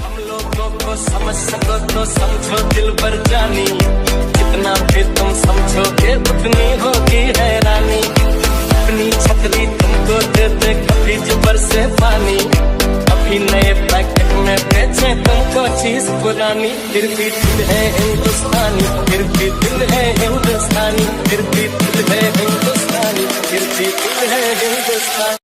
हम लोगों को समझ सको तो समझो दिल भर जानी, जितना भी तुम समझोगे उतनी होगी हैरानी। अपनी छतरी तुमको दे दे कभी जुबर से पानी, कभी नए पैकेट में बेचे तुमको चीज पुरानी। फिर भी दिल है हिंदुस्तानी, फिर भी दिल है हिंदुस्तानी, फिर भी दिल है हिंदुस्तानी, फिर भी दिल है हिंदुस्तानी।